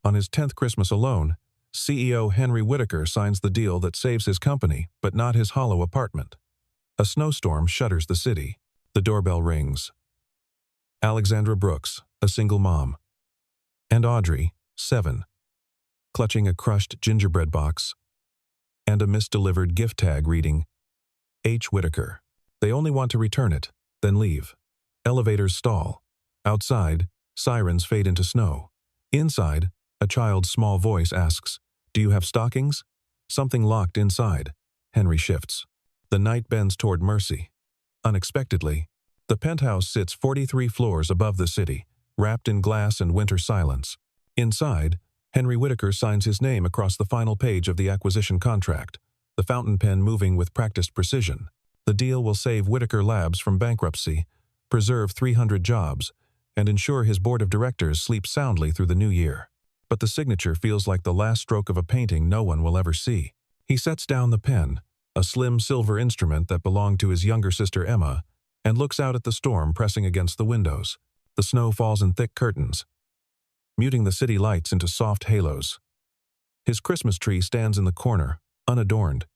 On his 10th Christmas alone, CEO Henry Whitaker signs the deal that saves his company, but not his hollow apartment. A snowstorm shudders the city. The doorbell rings. Alexandra Brooks, a single mom, and Audrey, 7, clutching a crushed gingerbread box and a misdelivered gift tag reading, H. Whitaker. They only want to return it, then leave. Elevators stall. Outside, sirens fade into snow. Inside, a child's small voice asks, "Do you have stockings?" Something locked inside. Henry shifts. The night bends toward mercy. Unexpectedly, the penthouse sits 43 floors above the city, wrapped in glass and winter silence. Inside, Henry Whitaker signs his name across the final page of the acquisition contract, the fountain pen moving with practiced precision. The deal will save Whitaker Labs from bankruptcy, preserve 300 jobs, and ensure his board of directors sleeps soundly through the new year. But the signature feels like the last stroke of a painting no one will ever see. He sets down the pen, a slim silver instrument that belonged to his younger sister Emma, and looks out at the storm pressing against the windows. The snow falls in thick curtains, muting the city lights into soft halos. His Christmas tree stands in the corner, unadorned,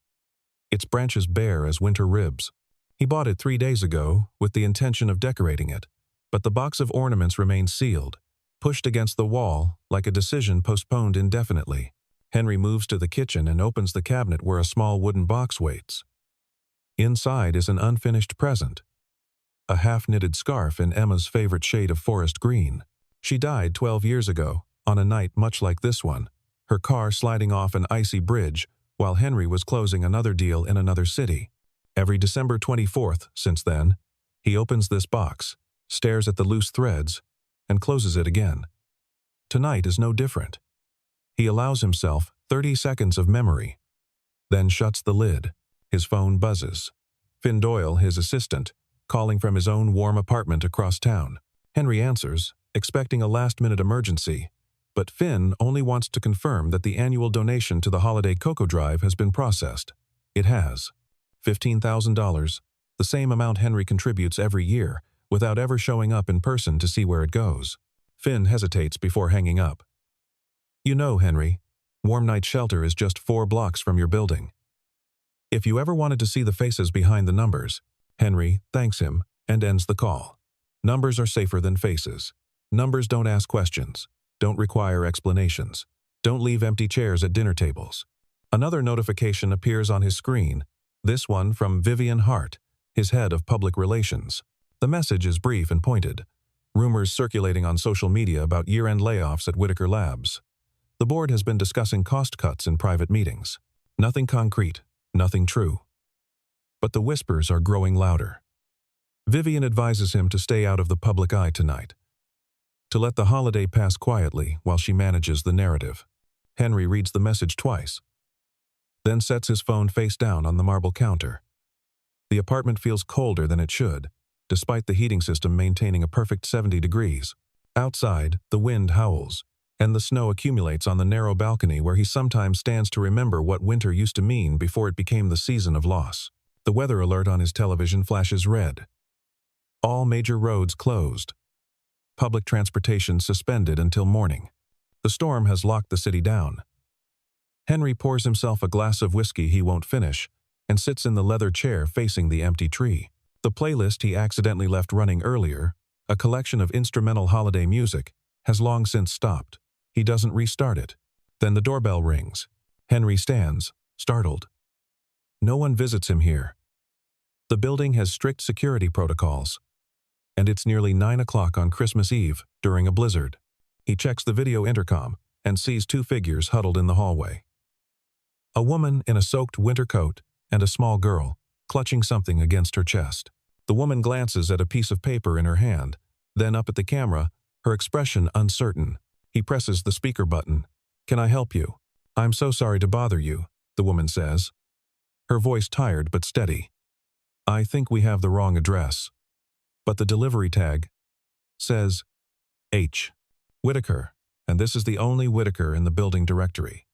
its branches bare as winter ribs. He bought it 3 days ago with the intention of decorating it, but the box of ornaments remains sealed, pushed against the wall like a decision postponed indefinitely. Henry moves to the kitchen and opens the cabinet where a small wooden box waits. Inside is an unfinished present, a half-knitted scarf in Emma's favorite shade of forest green. She died 12 years ago, on a night much like this one, her car sliding off an icy bridge while Henry was closing another deal in another city. Every December 24th, since then, he opens this box, stares at the loose threads, and closes it again. Tonight is no different. He allows himself 30 seconds of memory, then shuts the lid. His phone buzzes. Finn Doyle, his assistant, calling from his own warm apartment across town. Henry answers, expecting a last-minute emergency, but Finn only wants to confirm that the annual donation to the holiday cocoa drive has been processed. It has. $15,000, the same amount Henry contributes every year, without ever showing up in person to see where it goes. Finn hesitates before hanging up. "You know, Henry, Warm Night Shelter is just 4 blocks from your building. If you ever wanted to see the faces behind the numbers." Henry thanks him and ends the call. Numbers are safer than faces. Numbers don't ask questions, don't require explanations, don't leave empty chairs at dinner tables. Another notification appears on his screen, this one from Vivian Hart, his head of public relations. The message is brief and pointed. Rumors circulating on social media about year-end layoffs at Whitaker Labs. The board has been discussing cost cuts in private meetings. Nothing concrete, nothing true. But the whispers are growing louder. Vivian advises him to stay out of the public eye tonight, to let the holiday pass quietly while she manages the narrative. Henry reads the message twice, then sets his phone face down on the marble counter. The apartment feels colder than it should, despite the heating system maintaining a perfect 70 degrees. Outside, the wind howls, and the snow accumulates on the narrow balcony where he sometimes stands to remember what winter used to mean before it became the season of loss. The weather alert on his television flashes red. All major roads closed. Public transportation suspended until morning. The storm has locked the city down. Henry pours himself a glass of whiskey he won't finish and sits in the leather chair facing the empty tree. The playlist he accidentally left running earlier, a collection of instrumental holiday music, has long since stopped. He doesn't restart it. Then the doorbell rings. Henry stands, startled. No one visits him here. The building has strict security protocols, and it's nearly 9 o'clock on Christmas Eve during a blizzard. He checks the video intercom and sees 2 figures huddled in the hallway. A woman in a soaked winter coat and a small girl, clutching something against her chest. The woman glances at a piece of paper in her hand, then up at the camera, her expression uncertain. He presses the speaker button. "Can I help you?" "I'm so sorry to bother you," the woman says, her voice tired but steady. "I think we have the wrong address." But the delivery tag says H. Whitaker, and this is the only Whitaker in the building directory.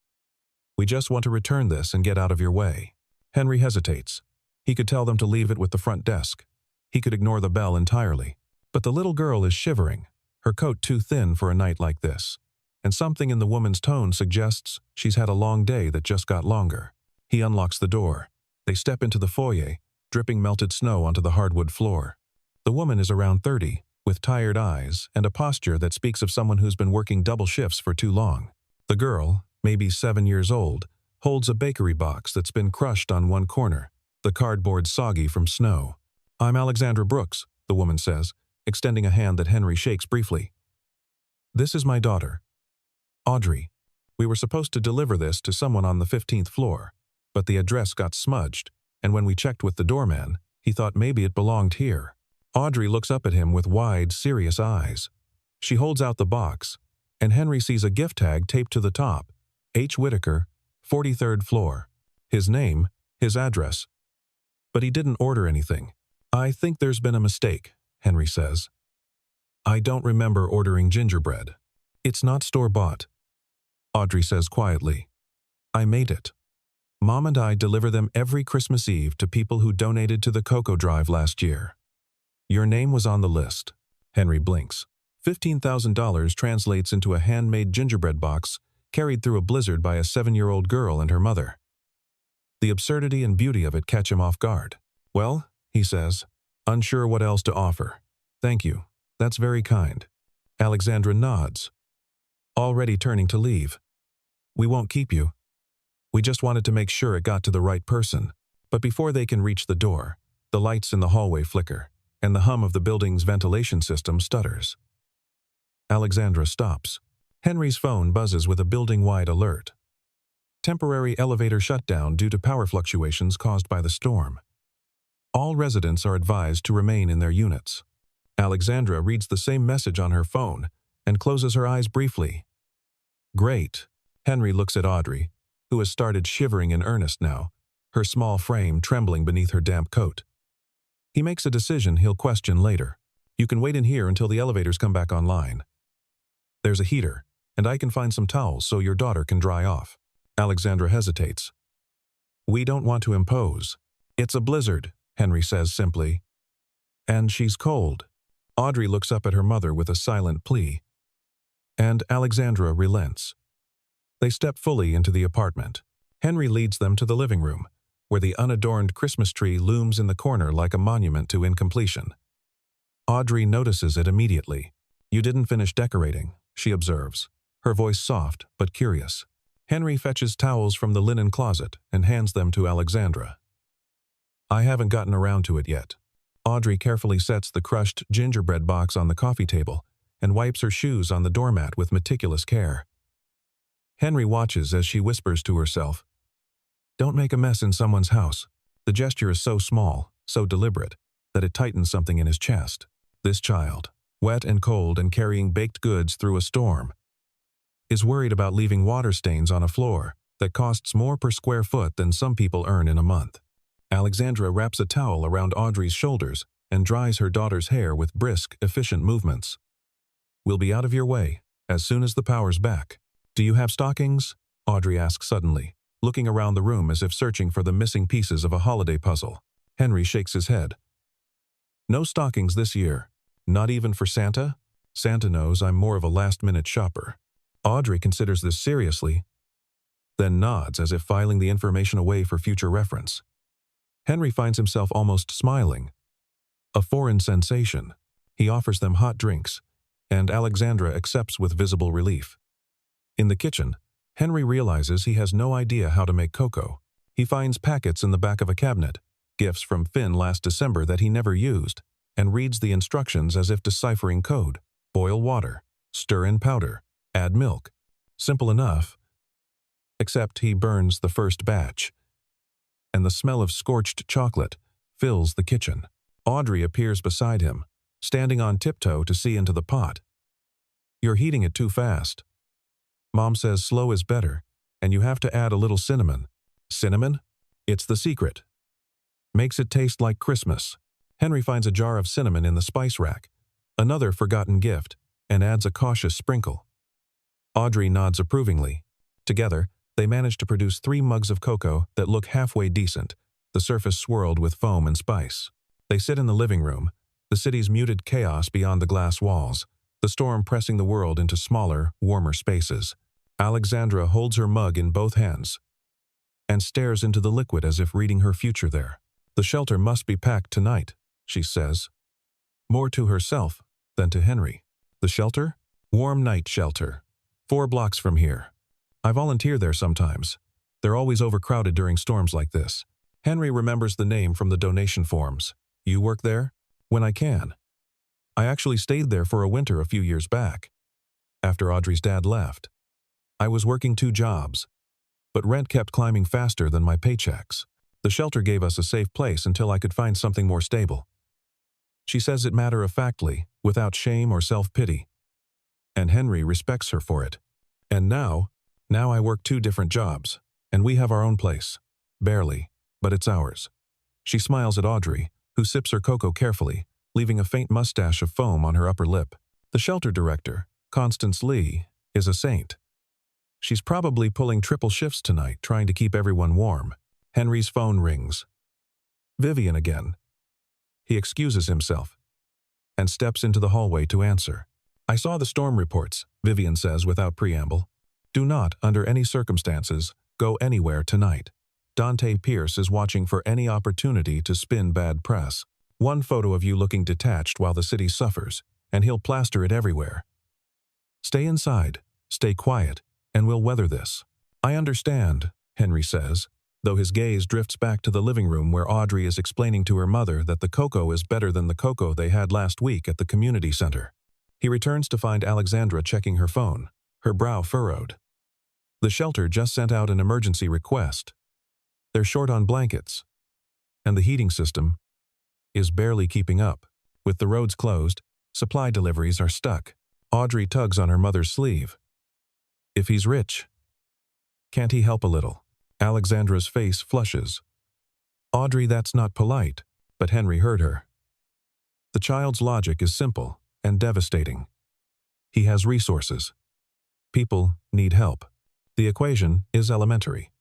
"We just want to return this and get out of your way." Henry hesitates. He could tell them to leave it with the front desk. He could ignore the bell entirely. But the little girl is shivering, her coat too thin for a night like this. and something in the woman's tone suggests she's had a long day that just got longer. He unlocks the door. They step into the foyer, dripping melted snow onto the hardwood floor. The woman is around 30, with tired eyes and a posture that speaks of someone who's been working double shifts for too long. The girl, maybe 7 years old, holds a bakery box that's been crushed on one corner, the cardboard soggy from snow. "I'm Alexandra Brooks," the woman says, extending a hand that Henry shakes briefly. "This is my daughter, Audrey. We were supposed to deliver this to someone on the 15th floor, but the address got smudged, and when we checked with the doorman, he thought maybe it belonged here." Audrey looks up at him with wide, serious eyes. She holds out the box, and Henry sees a gift tag taped to the top. H. Whitaker, 43rd floor. His name, his address. But he didn't order anything. "I think there's been a mistake," Henry says. "I don't remember ordering gingerbread. It's not store-bought," Audrey says quietly. "I made it. Mom and I deliver them every Christmas Eve to people who donated to the Cocoa Drive last year. Your name was on the list." Henry blinks. $15,000 translates into a handmade gingerbread box carried through a blizzard by a 7-year-old girl and her mother. The absurdity and beauty of it catch him off guard. "Well," he says, unsure what else to offer. "Thank you. That's very kind." Alexandra nods, already turning to leave. "We won't keep you. We just wanted to make sure it got to the right person." But before they can reach the door, the lights in the hallway flicker, and the hum of the building's ventilation system stutters. Alexandra stops. Henry's phone buzzes with a building-wide alert. Temporary elevator shutdown due to power fluctuations caused by the storm. All residents are advised to remain in their units. Alexandra reads the same message on her phone and closes her eyes briefly. "Great." Henry looks at Audrey, who has started shivering in earnest now, her small frame trembling beneath her damp coat. He makes a decision he'll question later. "You can wait in here until the elevators come back online. There's a heater, and I can find some towels so your daughter can dry off." Alexandra hesitates. "We don't want to impose. It's a blizzard," Henry says simply. "And she's cold." Audrey looks up at her mother with a silent plea. And Alexandra relents. They step fully into the apartment. Henry leads them to the living room, where the unadorned Christmas tree looms in the corner like a monument to incompletion. Audrey notices it immediately. "You didn't finish decorating," she observes, her voice soft but curious. Henry fetches towels from the linen closet and hands them to Alexandra. "I haven't gotten around to it yet." Audrey carefully sets the crushed gingerbread box on the coffee table and wipes her shoes on the doormat with meticulous care. Henry watches as she whispers to herself, "Don't make a mess in someone's house." The gesture is so small, so deliberate, that it tightens something in his chest. This child, wet and cold and carrying baked goods through a storm, is worried about leaving water stains on a floor that costs more per square foot than some people earn in a month. Alexandra wraps a towel around Audrey's shoulders and dries her daughter's hair with brisk, efficient movements. "We'll be out of your way as soon as the power's back." "Do you have stockings?" Audrey asks suddenly, looking around the room as if searching for the missing pieces of a holiday puzzle. Henry shakes his head. "No stockings this year. Not even for Santa?" Santa knows I'm more of a last-minute shopper. Audrey considers this seriously, then nods as if filing the information away for future reference. Henry finds himself almost smiling. A foreign sensation. He offers them hot drinks, and Alexandra accepts with visible relief. In the kitchen, Henry realizes he has no idea how to make cocoa. He finds packets in the back of a cabinet, gifts from Finn last December that he never used, and reads the instructions as if deciphering code. Boil water, stir in powder, add milk. Simple enough, except he burns the first batch, and the smell of scorched chocolate fills the kitchen. Audrey appears beside him, standing on tiptoe to see into the pot. "You're heating it too fast. Mom says slow is better, and you have to add a little cinnamon." "Cinnamon? It's the secret. Makes it taste like Christmas." Henry finds a jar of cinnamon in the spice rack, another forgotten gift, and adds a cautious sprinkle. Audrey nods approvingly. Together, they manage to produce 3 mugs of cocoa that look halfway decent, the surface swirled with foam and spice. They sit in the living room, the city's muted chaos beyond the glass walls, the storm pressing the world into smaller, warmer spaces. Alexandra holds her mug in both hands and stares into the liquid as if reading her future there. The shelter must be packed tonight, she says, more to herself than to Henry. The shelter? Warm night shelter. 4 blocks from here. I volunteer there sometimes. They're always overcrowded during storms like this. Henry remembers the name from the donation forms. You work there? When I can. I actually stayed there for a winter a few years back, after Audrey's dad left. I was working 2 jobs, but rent kept climbing faster than my paychecks. The shelter gave us a safe place until I could find something more stable. She says it matter-of-factly, without shame or self-pity. And Henry respects her for it. And now I work 2 different jobs, and we have our own place. Barely, but it's ours. She smiles at Audrey, who sips her cocoa carefully, leaving a faint mustache of foam on her upper lip. The shelter director, Constance Lee, is a saint. She's probably pulling triple shifts tonight, trying to keep everyone warm. Henry's phone rings. Vivian again. He excuses himself and steps into the hallway to answer. I saw the storm reports, Vivian says without preamble. Do not, under any circumstances, go anywhere tonight. Dante Pierce is watching for any opportunity to spin bad press. One photo of you looking detached while the city suffers, and he'll plaster it everywhere. Stay inside, stay quiet, and we'll weather this. I understand, Henry says, though his gaze drifts back to the living room where Audrey is explaining to her mother that the cocoa is better than the cocoa they had last week at the community center. He returns to find Alexandra checking her phone, her brow furrowed. The shelter just sent out an emergency request. They're short on blankets, and the heating system is barely keeping up. With the roads closed, supply deliveries are stuck. Audrey tugs on her mother's sleeve. If he's rich, can't he help a little? Alexandra's face flushes. Audrey, that's not polite, but Henry heard her. The child's logic is simple and devastating. He has resources. People need help. The equation is elementary.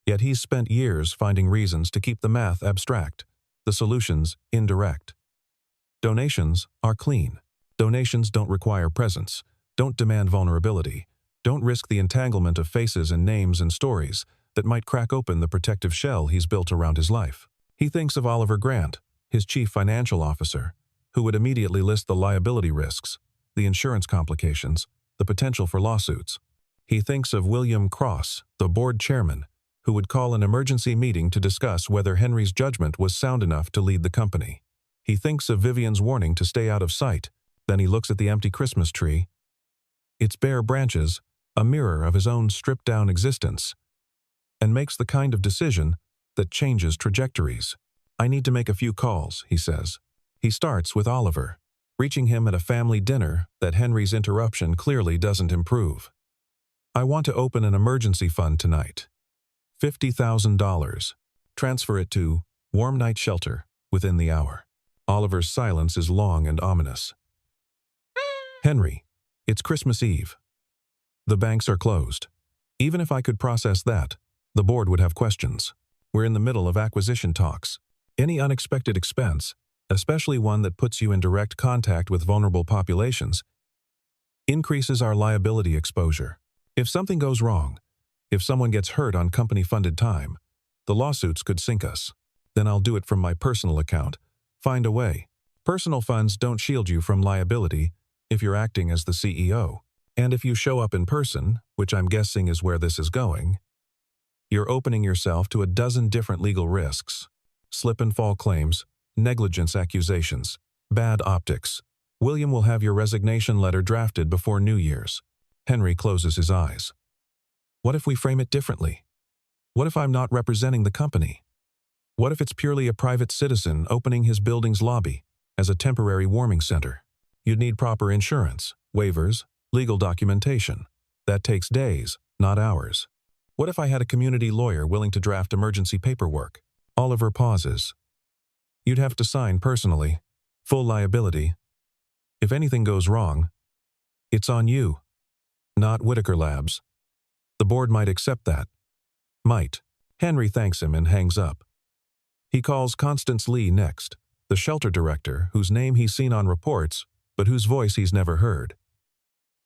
Yet he's spent years finding reasons to keep the math abstract, the solutions indirect. Donations are clean. Donations don't require presence, don't demand vulnerability, don't risk the entanglement of faces and names and stories that might crack open the protective shell he's built around his life. He thinks of Oliver Grant, his chief financial officer, who would immediately list the liability risks, the insurance complications, the potential for lawsuits. He thinks of William Cross, the board chairman, who would call an emergency meeting to discuss whether Henry's judgment was sound enough to lead the company. He thinks of Vivian's warning to stay out of sight. Then he looks at the empty Christmas tree, its bare branches, a mirror of his own stripped-down existence, and makes the kind of decision that changes trajectories. I need to make a few calls, he says. He starts with Oliver, reaching him at a family dinner that Henry's interruption clearly doesn't improve. I want to open an emergency fund tonight. $50,000. Transfer it to Warm Night Shelter within the hour. Oliver's silence is long and ominous. Henry, it's Christmas Eve. The banks are closed. Even if I could process that, the board would have questions. We're in the middle of acquisition talks. Any unexpected expense, especially one that puts you in direct contact with vulnerable populations, increases our liability exposure. If something goes wrong, if someone gets hurt on company-funded time, the lawsuits could sink us. Then I'll do it from my personal account. Find a way. Personal funds don't shield you from liability if you're acting as the CEO. And if you show up in person, which I'm guessing is where this is going, you're opening yourself to a dozen different legal risks. Slip and fall claims, negligence accusations, bad optics. William will have your resignation letter drafted before New Year's. Henry closes his eyes. What if we frame it differently? What if I'm not representing the company? What if it's purely a private citizen opening his building's lobby as a temporary warming center? You'd need proper insurance, waivers, legal documentation. That takes days, not hours. What if I had a community lawyer willing to draft emergency paperwork? Oliver pauses. You'd have to sign personally. Full liability. If anything goes wrong, it's on you, not Whitaker Labs. The board might accept that. Might. Henry thanks him and hangs up. He calls Constance Lee next, the shelter director whose name he's seen on reports, but whose voice he's never heard.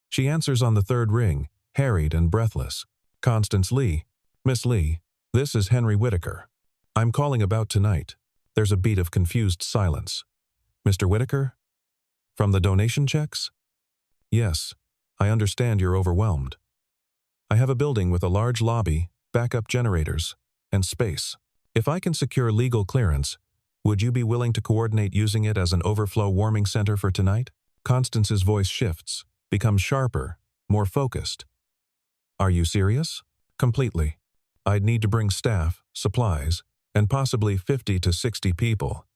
She answers on the third ring, harried and breathless. Constance Lee. Miss Lee, this is Henry Whitaker. I'm calling about tonight. There's a beat of confused silence. Mr. Whitaker? From the donation checks? Yes, I understand you're overwhelmed. I have a building with a large lobby, backup generators, and space. If I can secure legal clearance, would you be willing to coordinate using it as an overflow warming center for tonight? Constance's voice shifts, becomes sharper, more focused. Are you serious? Completely. I'd need to bring staff, supplies, and possibly 50 to 60 people.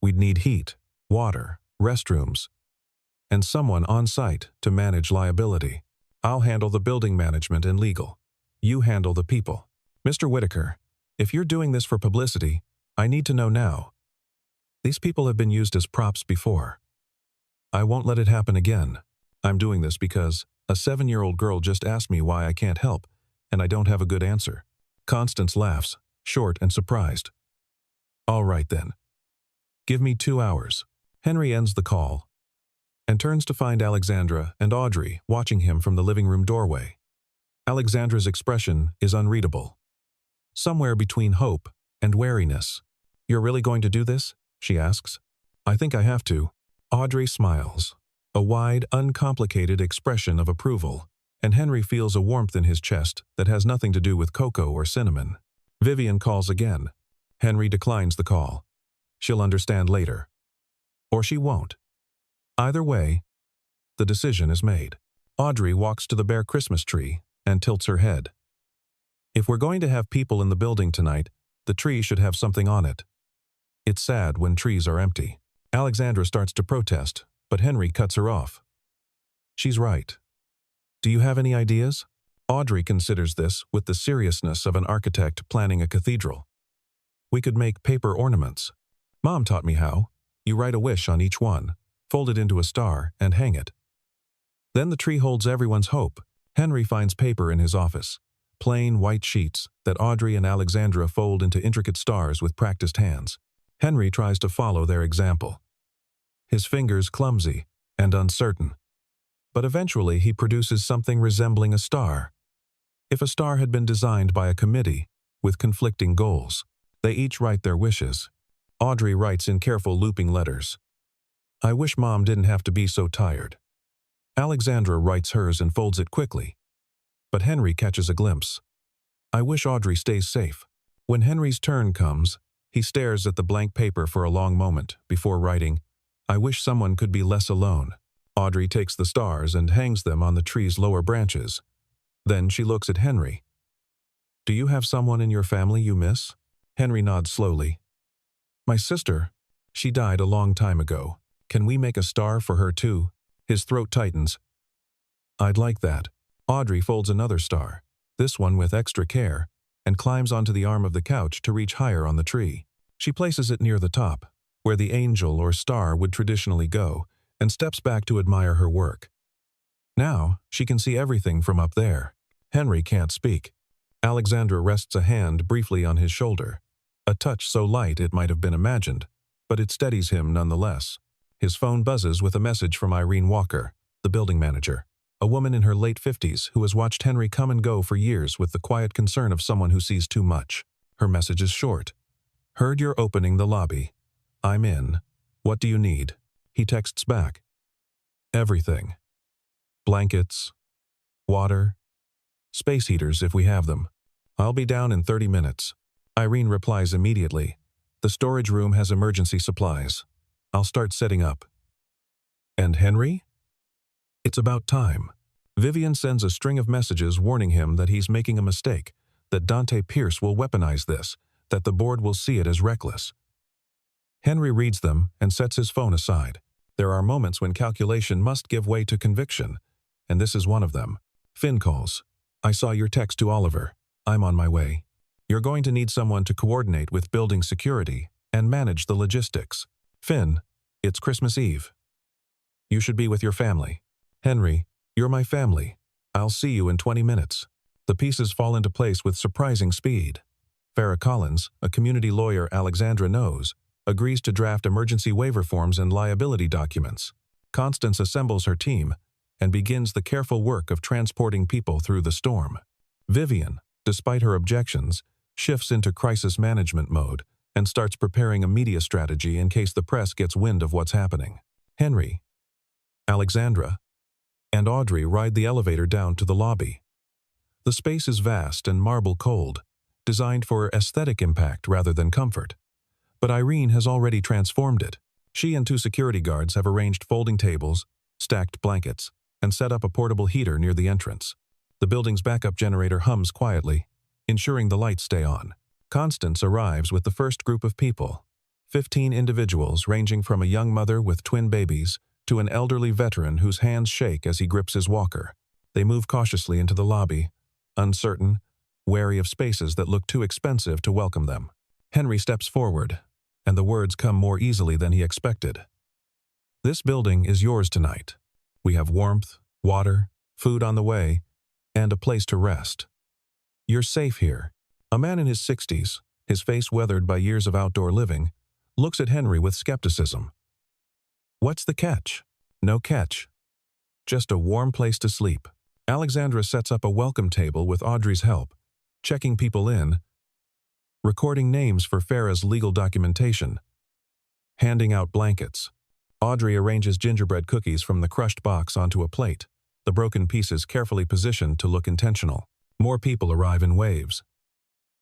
We'd need heat, water, restrooms, and someone on site to manage liability. I'll handle the building management and legal. You handle the people. Mr. Whitaker, if you're doing this for publicity, I need to know now. These people have been used as props before. I won't let it happen again. I'm doing this because a 7-year-old girl just asked me why I can't help, and I don't have a good answer. Constance laughs, short and surprised. All right then. Give me 2 hours. Henry ends the call and turns to find Alexandra and Audrey watching him from the living room doorway. Alexandra's expression is unreadable, somewhere between hope and wariness. You're really going to do this? She asks. I think I have to. Audrey smiles, a wide, uncomplicated expression of approval, and Henry feels a warmth in his chest that has nothing to do with cocoa or cinnamon. Vivian calls again. Henry declines the call. She'll understand later. Or she won't. Either way, the decision is made. Audrey walks to the bare Christmas tree and tilts her head. If we're going to have people in the building tonight, the tree should have something on it. It's sad when trees are empty. Alexandra starts to protest, but Henry cuts her off. She's right. Do you have any ideas? Audrey considers this with the seriousness of an architect planning a cathedral. We could make paper ornaments. Mom taught me how. You write a wish on each one, fold it into a star, and hang it. Then the tree holds everyone's hope. Henry finds paper in his office, plain white sheets that Audrey and Alexandra fold into intricate stars with practiced hands. Henry tries to follow their example, his fingers clumsy and uncertain. But eventually he produces something resembling a star. If a star had been designed by a committee with conflicting goals, they each write their wishes. Audrey writes in careful looping letters. I wish Mom didn't have to be so tired. Alexandra writes hers and folds it quickly. But Henry catches a glimpse. I wish Audrey stays safe. When Henry's turn comes, he stares at the blank paper for a long moment before writing, I wish someone could be less alone. Audrey takes the stars and hangs them on the tree's lower branches. Then she looks at Henry. Do you have someone in your family you miss? Henry nods slowly. My sister. She died a long time ago. Can we make a star for her too? His throat tightens. I'd like that. Audrey folds another star, this one with extra care, and climbs onto the arm of the couch to reach higher on the tree. She places it near the top, where the angel or star would traditionally go, and steps back to admire her work. Now, she can see everything from up there. Henry can't speak. Alexandra rests a hand briefly on his shoulder, a touch so light it might have been imagined, but it steadies him nonetheless. His phone buzzes with a message from Irene Walker, the building manager, a woman in her late 50s who has watched Henry come and go for years with the quiet concern of someone who sees too much. Her message is short. Heard you're opening the lobby. I'm in. What do you need? He texts back. Everything. Blankets, water, space heaters if we have them. I'll be down in 30 minutes. Irene replies immediately. The storage room has emergency supplies. I'll start setting up. And Henry? It's about time. Vivian sends a string of messages warning him that he's making a mistake, that Dante Pierce will weaponize this, that the board will see it as reckless. Henry reads them and sets his phone aside. There are moments when calculation must give way to conviction, and this is one of them. Finn calls. I saw your text to Oliver. I'm on my way. You're going to need someone to coordinate with building security and manage the logistics. Finn, it's Christmas Eve. You should be with your family. Henry, you're my family. I'll see you in 20 minutes. The pieces fall into place with surprising speed. Farrah Collins, a community lawyer Alexandra knows, agrees to draft emergency waiver forms and liability documents. Constance assembles her team and begins the careful work of transporting people through the storm. Vivian, despite her objections, shifts into crisis management mode and starts preparing a media strategy in case the press gets wind of what's happening. Henry, Alexandra, and Audrey ride the elevator down to the lobby. The space is vast and marble cold, designed for aesthetic impact rather than comfort. But Irene has already transformed it. She and two security guards have arranged folding tables, stacked blankets, and set up a portable heater near the entrance. The building's backup generator hums quietly, ensuring the lights stay on. Constance arrives with the first group of people, 15 individuals ranging from a young mother with twin babies to an elderly veteran whose hands shake as he grips his walker. They move cautiously into the lobby, uncertain, wary of spaces that look too expensive to welcome them. Henry steps forward, and the words come more easily than he expected. "This building is yours tonight. We have warmth, water, food on the way, and a place to rest. You're safe here." A man in his 60s, his face weathered by years of outdoor living, looks at Henry with skepticism. "What's the catch?" "No catch. Just a warm place to sleep." Alexandra sets up a welcome table with Audrey's help, checking people in, recording names for Farah's legal documentation, handing out blankets. Audrey arranges gingerbread cookies from the crushed box onto a plate, the broken pieces carefully positioned to look intentional. More people arrive in waves.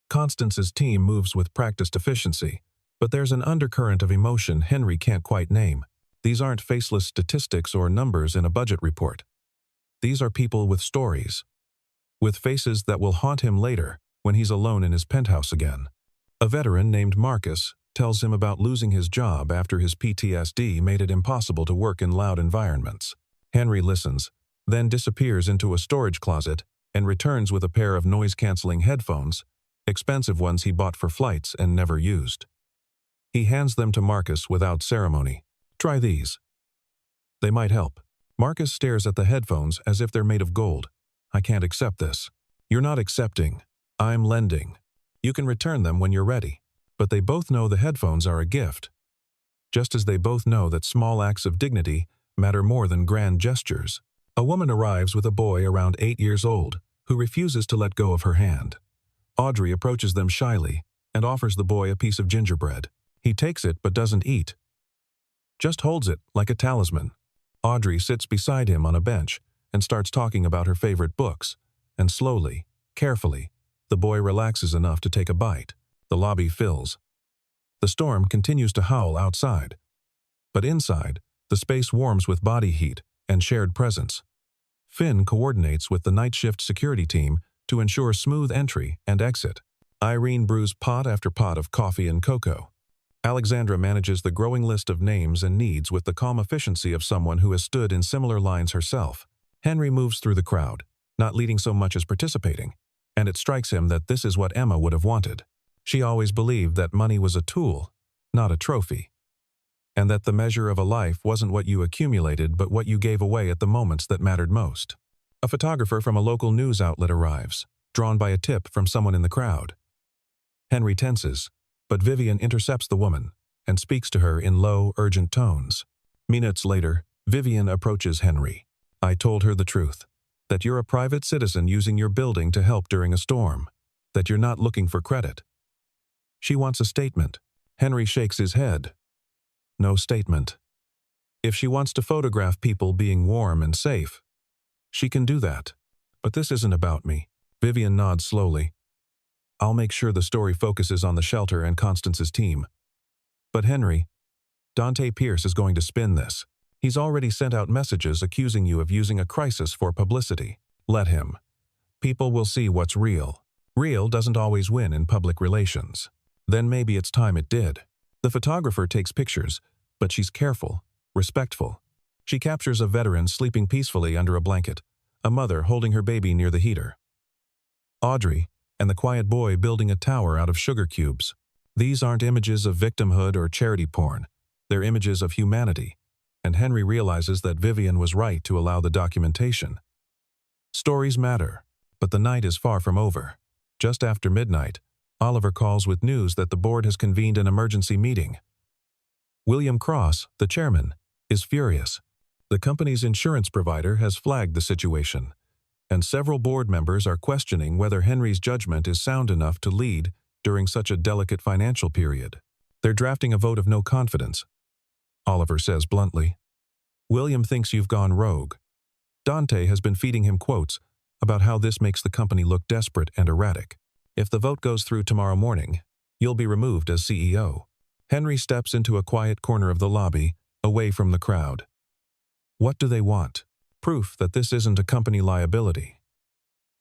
Constance's team moves with practiced efficiency, but there's an undercurrent of emotion Henry can't quite name. These aren't faceless statistics or numbers in a budget report. These are people with stories, with faces that will haunt him later when he's alone in his penthouse again. A veteran named Marcus tells him about losing his job after his PTSD made it impossible to work in loud environments. Henry listens, then disappears into a storage closet and returns with a pair of noise-canceling headphones, expensive ones he bought for flights and never used. He hands them to Marcus without ceremony. "Try these. They might help." Marcus stares at the headphones as if they're made of gold. "I can't accept this." "You're not accepting. I'm lending. You can return them when you're ready." But they both know the headphones are a gift, just as they both know that small acts of dignity matter more than grand gestures. A woman arrives with a boy around 8 years old who refuses to let go of her hand. Audrey approaches them shyly and offers the boy a piece of gingerbread. He takes it but doesn't eat, just holds it like a talisman. Audrey sits beside him on a bench and starts talking about her favorite books, and slowly, carefully, the boy relaxes enough to take a bite. The lobby fills. The storm continues to howl outside, but inside, the space warms with body heat and shared presence. Finn coordinates with the night shift security team to ensure smooth entry and exit. Irene brews pot after pot of coffee and cocoa. Alexandra manages the growing list of names and needs with the calm efficiency of someone who has stood in similar lines herself. Henry moves through the crowd, not leading so much as participating, and it strikes him that this is what Emma would have wanted. She always believed that money was a tool, not a trophy, and that the measure of a life wasn't what you accumulated but what you gave away at the moments that mattered most. A photographer from a local news outlet arrives, drawn by a tip from someone in the crowd. Henry tenses, but Vivian intercepts the woman and speaks to her in low, urgent tones. Minutes later, Vivian approaches Henry. "I told her the truth, that you're a private citizen using your building to help during a storm, that you're not looking for credit." She wants a statement. Henry shakes his head. No statement. If she wants to photograph people being warm and safe, she can do that. But this isn't about me. Vivian nods slowly. "I'll make sure the story focuses on the shelter and Constance's team." "But Henry, Dante Pierce is going to spin this. He's already sent out messages accusing you of using a crisis for publicity." "Let him. People will see what's real." Real doesn't always win in public relations. Then maybe it's time it did. The photographer takes pictures, but she's careful, respectful. She captures a veteran sleeping peacefully under a blanket, a mother holding her baby near the heater, Audrey, and the quiet boy building a tower out of sugar cubes. These aren't images of victimhood or charity porn. They're images of humanity, and Henry realizes that Vivian was right to allow the documentation. Stories matter, but the night is far from over. Just after midnight, Oliver calls with news that the board has convened an emergency meeting. William Cross, the chairman, is furious. The company's insurance provider has flagged the situation, and several board members are questioning whether Henry's judgment is sound enough to lead during such a delicate financial period. They're drafting a vote of no confidence, Oliver says bluntly. William thinks you've gone rogue. Dante has been feeding him quotes about how this makes the company look desperate and erratic. If the vote goes through tomorrow morning, you'll be removed as CEO. Henry steps into a quiet corner of the lobby, away from the crowd. What do they want? Proof that this isn't a company liability.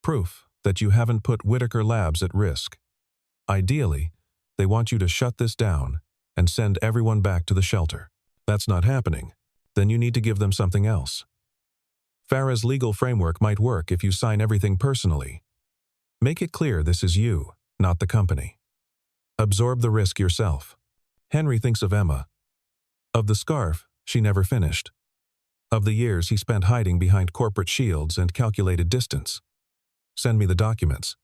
Proof that you haven't put Whitaker Labs at risk. Ideally, they want you to shut this down and send everyone back to the shelter. That's not happening. Then you need to give them something else. Farah's legal framework might work if you sign everything personally. Make it clear this is you, not the company. Absorb the risk yourself. Henry thinks of Emma. Of the scarf she never finished. Of the years he spent hiding behind corporate shields and calculated distance. Send me the documents.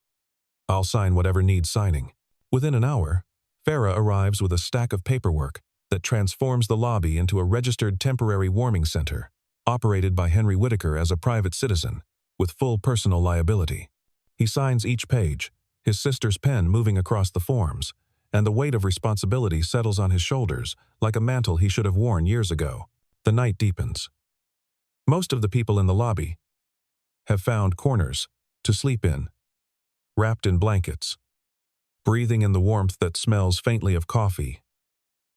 I'll sign whatever needs signing. Within an hour, Farah arrives with a stack of paperwork that transforms the lobby into a registered temporary warming center, operated by Henry Whitaker as a private citizen, with full personal liability. He signs each page, his sister's pen moving across the forms, and the weight of responsibility settles on his shoulders like a mantle he should have worn years ago. The night deepens. Most of the people in the lobby have found corners to sleep in, wrapped in blankets, breathing in the warmth that smells faintly of coffee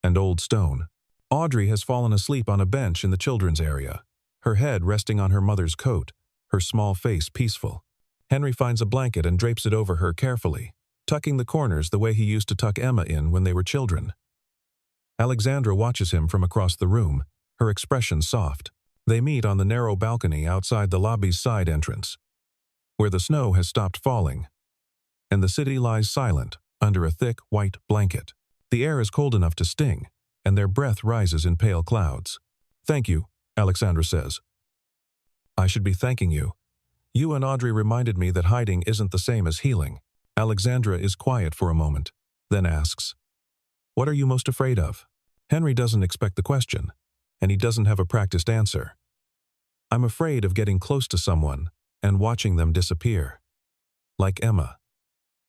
and old stone. Audrey has fallen asleep on a bench in the children's area, her head resting on her mother's coat, her small face peaceful. Henry finds a blanket and drapes it over her carefully, tucking the corners the way he used to tuck Emma in when they were children. Alexandra watches him from across the room, her expression soft. They meet on the narrow balcony outside the lobby's side entrance, where the snow has stopped falling, and the city lies silent under a thick white blanket. The air is cold enough to sting, and their breath rises in pale clouds. "Thank you," Alexandra says. "I should be thanking you. You and Audrey reminded me that hiding isn't the same as healing." Alexandra is quiet for a moment, then asks, "What are you most afraid of?" Henry doesn't expect the question, and he doesn't have a practiced answer. "I'm afraid of getting close to someone and watching them disappear. Like Emma.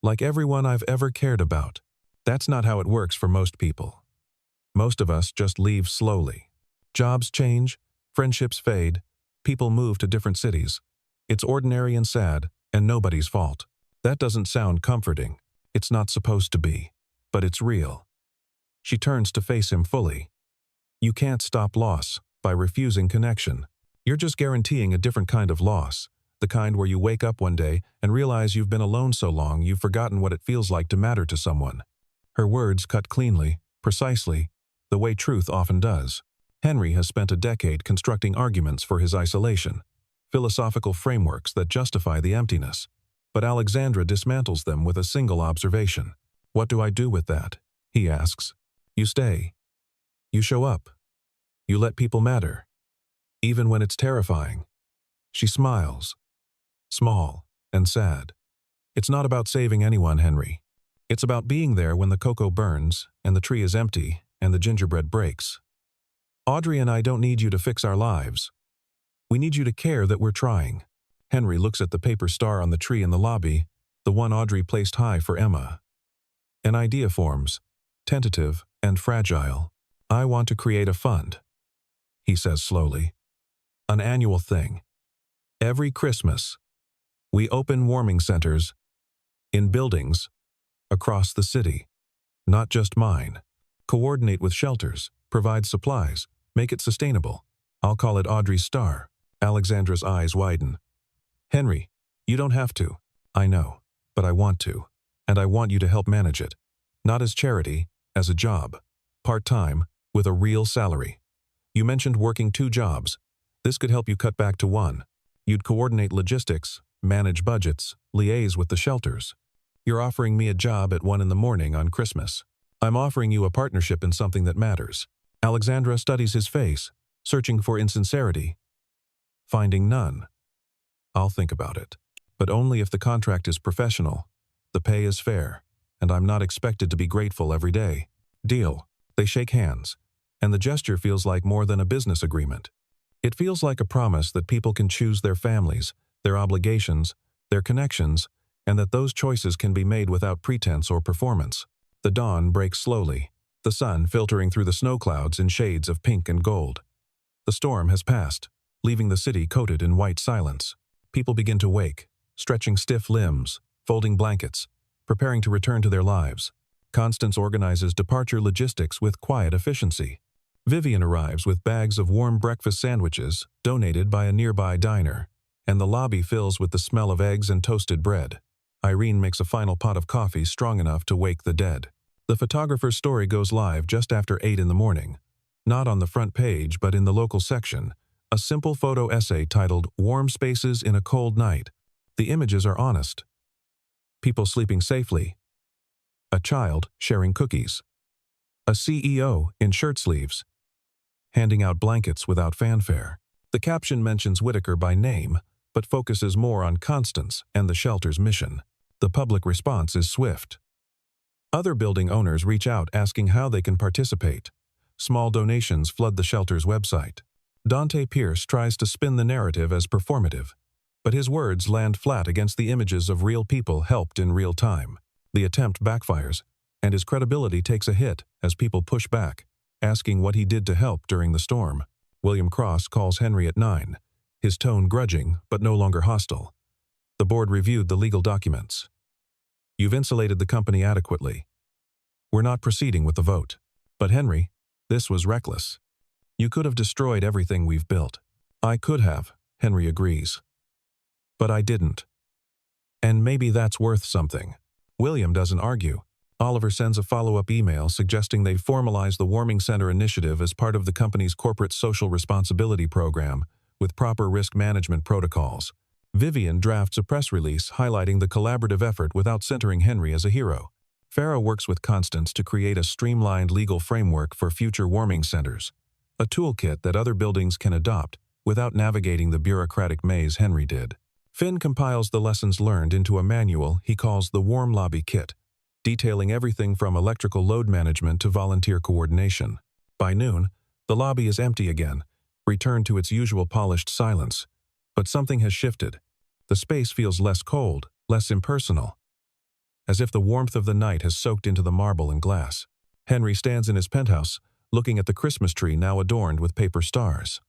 Like everyone I've ever cared about. That's not how it works for most people. Most of us just leave slowly. Jobs change, friendships fade, people move to different cities. It's ordinary and sad, and nobody's fault. That doesn't sound comforting. It's not supposed to be. But it's real." She turns to face him fully. "You can't stop loss by refusing connection. You're just guaranteeing a different kind of loss, the kind where you wake up one day and realize you've been alone so long you've forgotten what it feels like to matter to someone." Her words cut cleanly, precisely, the way truth often does. Henry has spent a decade constructing arguments for his isolation, philosophical frameworks that justify the emptiness. But Alexandra dismantles them with a single observation. "What do I do with that?" he asks. "You stay. You show up. You let people matter. Even when it's terrifying." She smiles. Small and sad. "It's not about saving anyone, Henry. It's about being there when the cocoa burns and the tree is empty and the gingerbread breaks. Audrey and I don't need you to fix our lives. We need you to care that we're trying." Henry looks at the paper star on the tree in the lobby, the one Audrey placed high for Emma. An idea forms, tentative and fragile. "I want to create a fund," he says slowly. "An annual thing. Every Christmas, we open warming centers in buildings across the city. Not just mine. Coordinate with shelters, provide supplies, make it sustainable. I'll call it Audrey's Star." Alexandra's eyes widen. "Henry, you don't have to. I know, but I want to. And I want you to help manage it. Not as charity, as a job. Part-time, with a real salary. You mentioned working 2 jobs. This could help you cut back to 1. You'd coordinate logistics, manage budgets, liaise with the shelters. You're offering me a job at 1 in the morning on Christmas. I'm offering you a partnership in something that matters." Alexandra studies his face, searching for insincerity. Finding none. "I'll think about it. But only if the contract is professional, the pay is fair, and I'm not expected to be grateful every day." "Deal." They shake hands, and the gesture feels like more than a business agreement. It feels like a promise that people can choose their families, their obligations, their connections, and that those choices can be made without pretense or performance. The dawn breaks slowly, the sun filtering through the snow clouds in shades of pink and gold. The storm has passed, leaving the city coated in white silence. People begin to wake, stretching stiff limbs, folding blankets, preparing to return to their lives. Constance organizes departure logistics with quiet efficiency. Vivian arrives with bags of warm breakfast sandwiches donated by a nearby diner, and the lobby fills with the smell of eggs and toasted bread. Irene makes a final pot of coffee strong enough to wake the dead. The photographer's story goes live just after 8 in the morning. Not on the front page, but in the local section, a simple photo essay titled "Warm Spaces in a Cold Night." The images are honest. People sleeping safely. A child sharing cookies. A CEO in shirt sleeves, handing out blankets without fanfare. The caption mentions Whitaker by name, but focuses more on Constance and the shelter's mission. The public response is swift. Other building owners reach out asking how they can participate. Small donations flood the shelter's website. Dante Pierce tries to spin the narrative as performative, but his words land flat against the images of real people helped in real time. The attempt backfires, and his credibility takes a hit as people push back, asking what he did to help during the storm. William Cross calls Henry at 9, his tone grudging but no longer hostile. The board reviewed the legal documents. "You've insulated the company adequately. We're not proceeding with the vote. But Henry, this was reckless. You could have destroyed everything we've built." "I could have," Henry agrees. "But I didn't. And maybe that's worth something." William doesn't argue. Oliver sends a follow-up email suggesting they formalize the Warming Center initiative as part of the company's corporate social responsibility program, with proper risk management protocols. Vivian drafts a press release highlighting the collaborative effort without centering Henry as a hero. Farah works with Constance to create a streamlined legal framework for future warming centers, a toolkit that other buildings can adopt without navigating the bureaucratic maze Henry did. Finn compiles the lessons learned into a manual he calls the Warm Lobby Kit, detailing everything from electrical load management to volunteer coordination. By noon, the lobby is empty again, returned to its usual polished silence. But something has shifted. The space feels less cold, less impersonal, as if the warmth of the night has soaked into the marble and glass. Henry stands in his penthouse, looking at the Christmas tree now adorned with paper stars.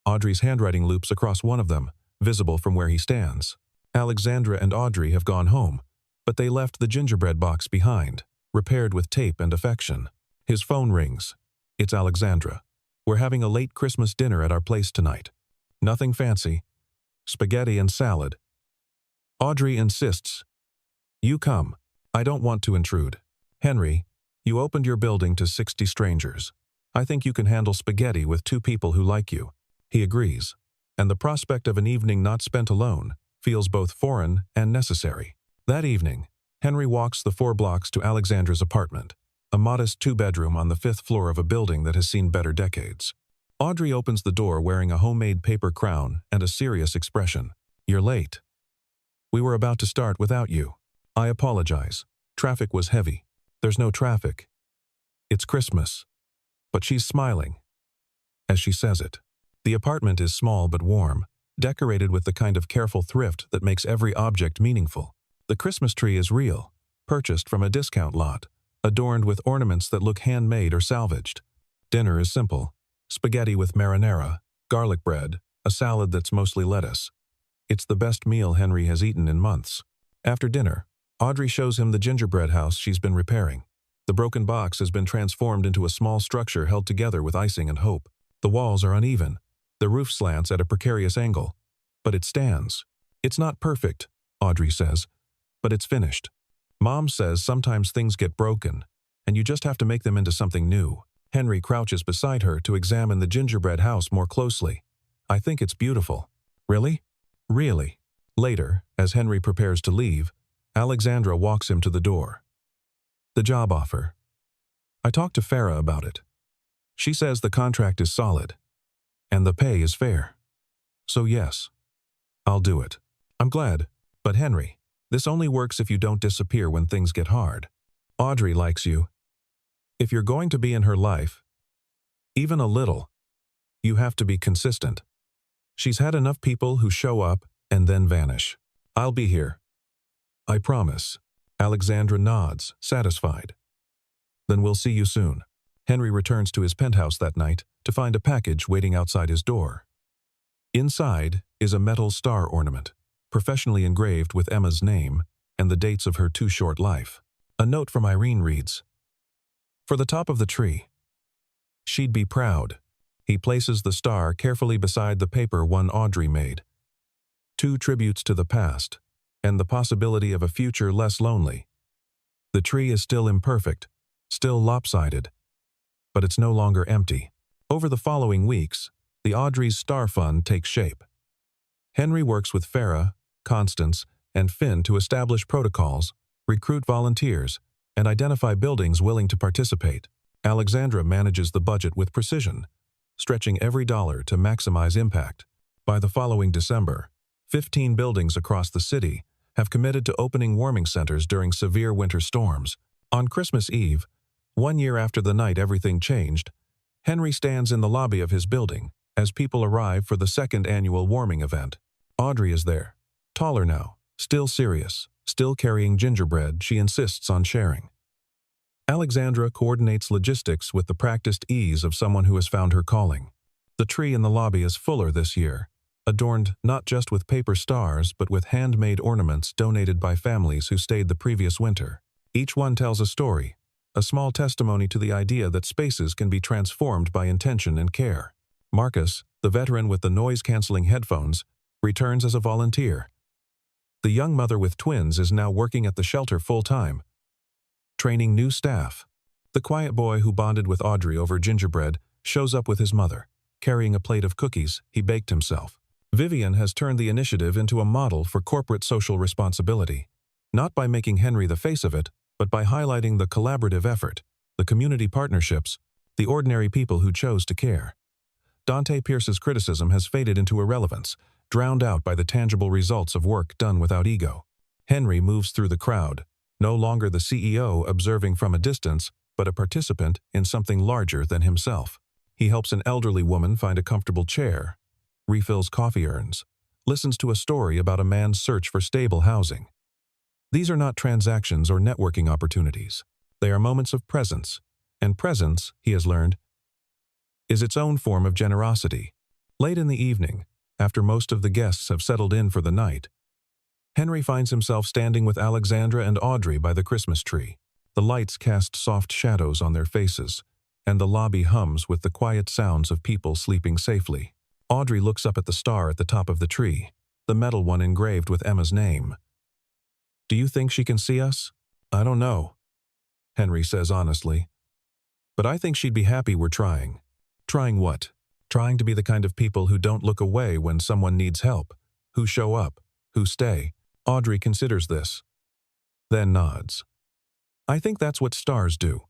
Audrey's handwriting loops across one of them, visible from where he stands. Alexandra and Audrey have gone home, but they left the gingerbread box behind, repaired with tape and affection. His phone rings. It's Alexandra. "We're having a late Christmas dinner at our place tonight. Nothing fancy. Spaghetti and salad." Audrey insists. "You come. I don't want to intrude. Henry, you opened your building to 60 strangers. I think you can handle spaghetti with 2 people who like you." He agrees, and the prospect of an evening not spent alone feels both foreign and necessary. That evening, Henry walks the 4 blocks to Alexandra's apartment, a modest 2-bedroom on the 5th floor of a building that has seen better decades. Audrey opens the door wearing a homemade paper crown and a serious expression. "You're late. We were about to start without you." "I apologize. Traffic was heavy." "There's no traffic. It's Christmas." But she's smiling as she says it. The apartment is small but warm, decorated with the kind of careful thrift that makes every object meaningful. The Christmas tree is real, purchased from a discount lot, adorned with ornaments that look handmade or salvaged. Dinner is simple: spaghetti with marinara, garlic bread, a salad that's mostly lettuce. It's the best meal Henry has eaten in months. After dinner, Audrey shows him the gingerbread house she's been repairing. The broken box has been transformed into a small structure held together with icing and hope. The walls are uneven. The roof slants at a precarious angle. But it stands. "It's not perfect," Audrey says, "but it's finished." Mom says sometimes things get broken, and you just have to make them into something new. Henry crouches beside her to examine the gingerbread house more closely. "I think it's beautiful." "Really?" "Really." Later, as Henry prepares to leave, Alexandra walks him to the door. "The job offer. I talked to Farah about it. She says the contract is solid, and the pay is fair. So yes, I'll do it." "I'm glad. But Henry, this only works if you don't disappear when things get hard. Audrey likes you. If you're going to be in her life, even a little, You have to be consistent. She's had enough people who show up and then vanish. I'll be here. I promise. Alexandra nods, satisfied. Then we'll see you soon. Henry returns to his penthouse that night to find a package waiting outside his door. Inside is a metal star ornament, professionally engraved with Emma's name and the dates of her too short life. A note from Irene reads, "For the top of the tree. She'd be proud." He places the star carefully beside the paper one Audrey made. Two tributes to the past, and the possibility of a future less lonely. The tree is still imperfect, still lopsided, but it's no longer empty. Over the following weeks, the Audrey's Star Fund takes shape. Henry works with Farah, Constance, and Finn to establish protocols, recruit volunteers, and identify buildings willing to participate. Alexandra manages the budget with precision, stretching every dollar to maximize impact. By the following December, 15 buildings across the city have committed to opening warming centers during severe winter storms. On Christmas Eve, 1 year after the night everything changed, Henry stands in the lobby of his building as people arrive for the second annual warming event. Audrey is there, taller now, still serious, still carrying gingerbread she insists on sharing. Alexandra coordinates logistics with the practiced ease of someone who has found her calling. The tree in the lobby is fuller this year, adorned not just with paper stars but with handmade ornaments donated by families who stayed the previous winter. Each one tells a story, a small testimony to the idea that spaces can be transformed by intention and care. Marcus, the veteran with the noise-canceling headphones, returns as a volunteer. The young mother with twins is now working at the shelter full-time, training new staff. The quiet boy who bonded with Audrey over gingerbread shows up with his mother, carrying a plate of cookies he baked himself. Vivian has turned the initiative into a model for corporate social responsibility, not by making Henry the face of it, but by highlighting the collaborative effort, the community partnerships, the ordinary people who chose to care. Dante Pierce's criticism has faded into irrelevance, drowned out by the tangible results of work done without ego. Henry moves through the crowd, no longer the CEO observing from a distance, but a participant in something larger than himself. He helps an elderly woman find a comfortable chair, refills coffee urns, listens to a story about a man's search for stable housing. These are not transactions or networking opportunities. They are moments of presence, and presence, he has learned, is its own form of generosity. Late in the evening, after most of the guests have settled in for the night, Henry finds himself standing with Alexandra and Audrey by the Christmas tree. The lights cast soft shadows on their faces, and the lobby hums with the quiet sounds of people sleeping safely. Audrey looks up at the star at the top of the tree, the metal one engraved with Emma's name. "Do you think she can see us?" "I don't know," Henry says honestly. "But I think she'd be happy we're trying." Trying what? Trying to be the kind of people who don't look away when someone needs help, who show up, who stay. Audrey considers this, then nods. "I think that's what stars do.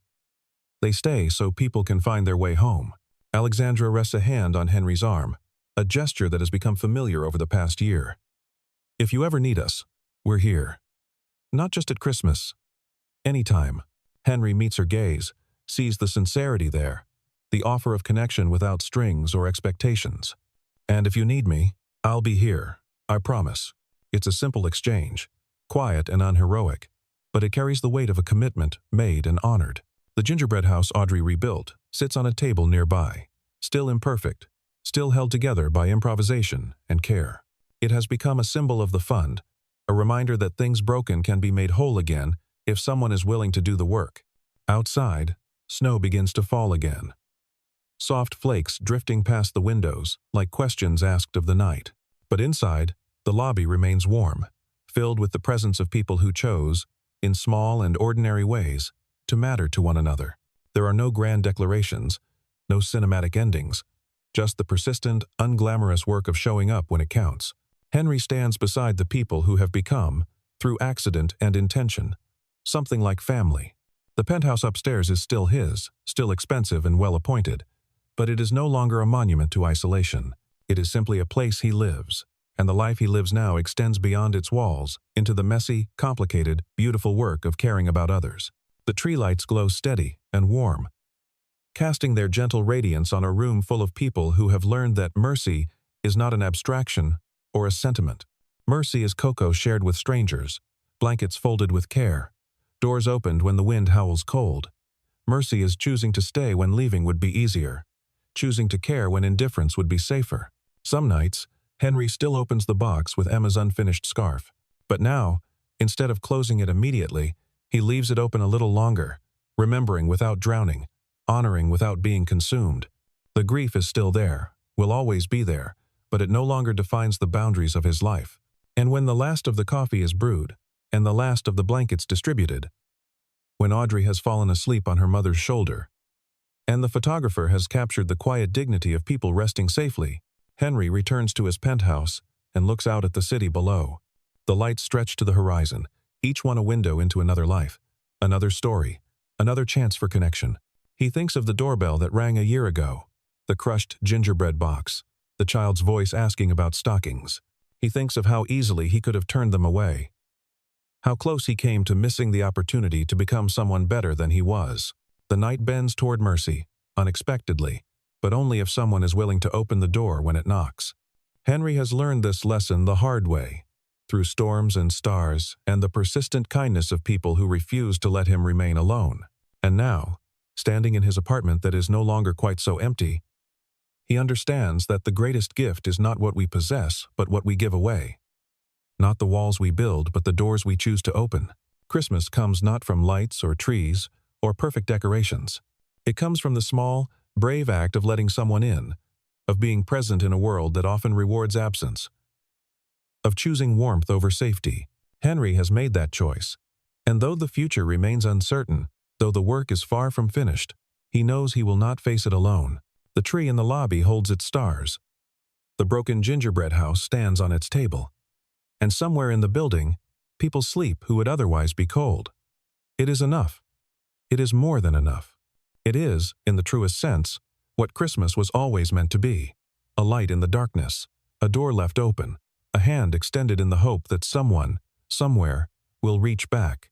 They stay so people can find their way home." Alexandra rests a hand on Henry's arm, a gesture that has become familiar over the past year. "If you ever need us, we're here. Not just at Christmas. Anytime." Henry meets her gaze, sees the sincerity there, the offer of connection without strings or expectations. "And if you need me, I'll be here, I promise." It's a simple exchange, quiet and unheroic, but it carries the weight of a commitment made and honored. The gingerbread house Audrey rebuilt sits on a table nearby, still imperfect, still held together by improvisation and care. It has become a symbol of the fund, a reminder that things broken can be made whole again if someone is willing to do the work. Outside, snow begins to fall again. Soft flakes drifting past the windows like questions asked of the night. But inside, the lobby remains warm, filled with the presence of people who chose, in small and ordinary ways, to matter to one another. There are no grand declarations, no cinematic endings, just the persistent, unglamorous work of showing up when it counts. Henry stands beside the people who have become, through accident and intention, something like family. The penthouse upstairs is still his, still expensive and well-appointed, but it is no longer a monument to isolation. It is simply a place he lives, and the life he lives now extends beyond its walls into the messy, complicated, beautiful work of caring about others. The tree lights glow steady and warm, casting their gentle radiance on a room full of people who have learned that mercy is not an abstraction or a sentiment. Mercy is cocoa shared with strangers, blankets folded with care, doors opened when the wind howls cold. Mercy is choosing to stay when leaving would be easier, choosing to care when indifference would be safer. Some nights, Henry still opens the box with Emma's unfinished scarf. But now, instead of closing it immediately, he leaves it open a little longer, remembering without drowning, honoring without being consumed. The grief is still there, will always be there, but it no longer defines the boundaries of his life. And when the last of the coffee is brewed, and the last of the blankets distributed, when Audrey has fallen asleep on her mother's shoulder, and the photographer has captured the quiet dignity of people resting safely, Henry returns to his penthouse and looks out at the city below. The lights stretch to the horizon, each one a window into another life, another story, another chance for connection. He thinks of the doorbell that rang a year ago, the crushed gingerbread box, the child's voice asking about stockings. He thinks of how easily he could have turned them away, how close he came to missing the opportunity to become someone better than he was. The night bends toward mercy, unexpectedly, but only if someone is willing to open the door when it knocks. Henry has learned this lesson the hard way, through storms and stars and the persistent kindness of people who refuse to let him remain alone. And now, standing in his apartment that is no longer quite so empty, he understands that the greatest gift is not what we possess, but what we give away. Not the walls we build, but the doors we choose to open. Christmas comes not from lights or trees or perfect decorations. It comes from the small, brave act of letting someone in, of being present in a world that often rewards absence, of choosing warmth over safety. Henry has made that choice. And though the future remains uncertain, though the work is far from finished, he knows he will not face it alone. The tree in the lobby holds its stars. The broken gingerbread house stands on its table. And somewhere in the building, people sleep who would otherwise be cold. It is enough. It is more than enough. It is, in the truest sense, what Christmas was always meant to be. A light in the darkness, a door left open, a hand extended in the hope that someone, somewhere, will reach back.